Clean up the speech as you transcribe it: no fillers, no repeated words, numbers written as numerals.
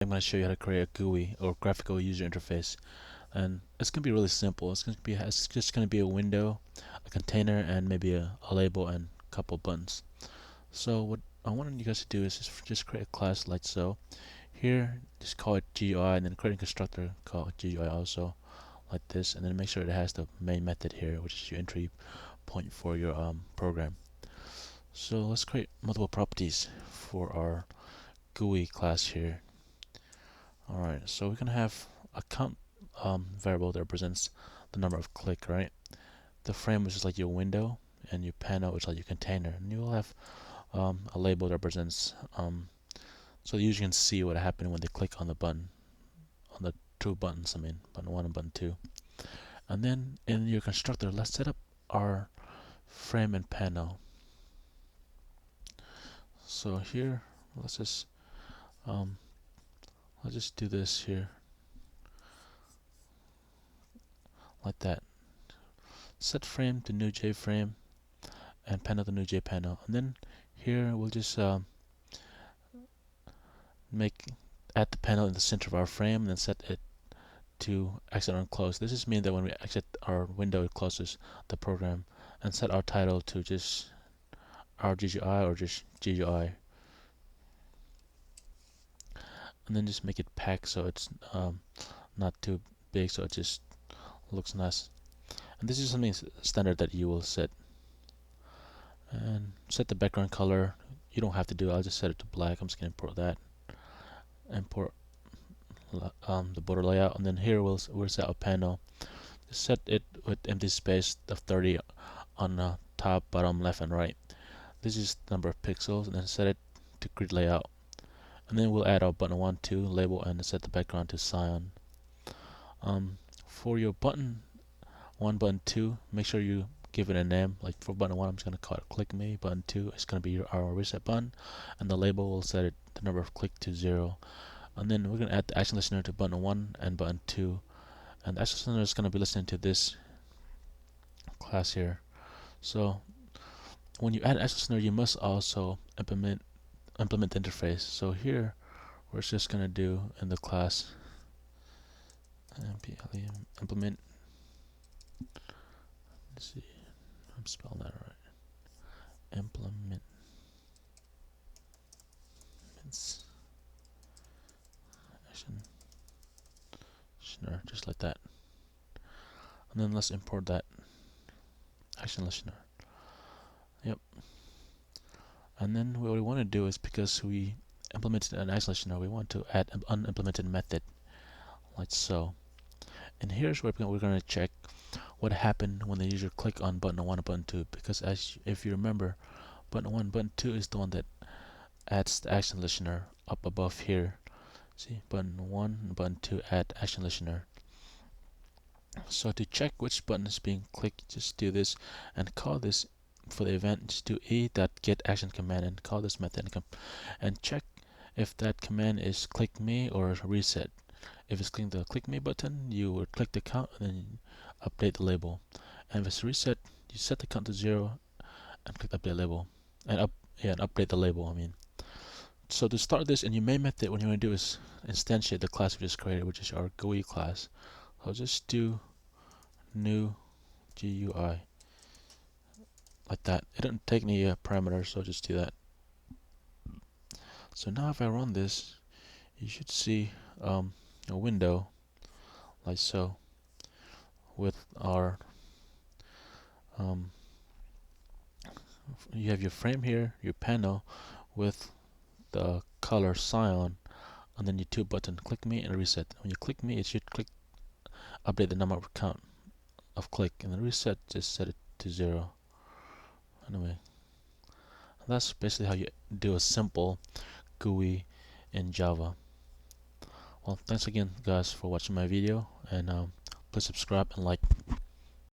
I'm going to show you how to create a GUI or graphical user interface, and it's going to be really simple. It's just going to be a window, a container, and maybe a label and a couple buttons. So what I wanted you guys to do is just create a class like so. Here, just call it GUI, and then create a constructor called GUI also, like this, and then make sure it has the main method here, which is your entry point for your program. So let's create multiple properties for our GUI class here. Alright, so we're gonna have a count variable that represents the number of click, right? The frame, which is like your window, and your panel, which is like your container. And you will have a label that represents so the user can see what happened when they click on the button, on the two buttons. I mean, button 1 and button 2. And then in your constructor, let's set up our frame and panel. So here, let's just I'll just do this here like that. Set frame to new JFrame and panel to new JPanel, and then here we'll just add the panel in the center of our frame, and then set it to exit on close. This just means that when we exit our window, it closes the program, and set our title to just our GUI or just GUI, and then just make it packed so it's not too big, so it just looks nice. And this is something standard that you will set. And set the background color. You don't have to do it. I'll just set it to black. I'm just going to import that. Import the border layout, and then here we'll set a panel. Just set it with empty space of 30 on the top, bottom, left, and right. This is the number of pixels, and then set it to grid layout. And then we'll add our button 1, 2 label, and set the background to cyan. For your button 1, button 2, make sure you give it a name. Like for button 1, I'm just going to call it click me. Button 2 is going to be our reset button, and the label will set it the number of click to 0. And then we're going to add the action listener to button 1 and button 2, and the action listener is going to be listening to this class here. So when you add action listener, you must also implement the interface. So here we're just going to do in the class implement. Let's see, I'm spelling that right. Implement action listener, just like that. And then let's import that action listener. Yep. And then what we want to do is, because we implemented an action listener, we want to add an unimplemented method, like so. And here's where we're going to check what happened when the user clicked on button 1 and button 2, because if you remember, button 1 and button 2 is the one that adds the action listener up above here. See, button 1 and button 2 add action listener. So to check which button is being clicked, just do this and call this for the event. Just do e.getAction command and call this method and check if that command is click me or reset. If it's clicking the click me button, you will click the count and then update the label. And if it's reset, you set the count to 0 and click update label and update the label. I mean. So to start this in your main method, what you want to do is instantiate the class we just created, which is our GUI class. I'll just do new GUI like that. It doesn't take any parameters, so just do that. So now if I run this, you should see a window like so with our you have your frame here, your panel with the color cyan, and then your two buttons, click me and reset. When you click me, it should update the number of count of click, and then reset, just set it to 0. Anyway, that's basically how you do a simple GUI in Java. Well, thanks again guys for watching my video, and please subscribe and like.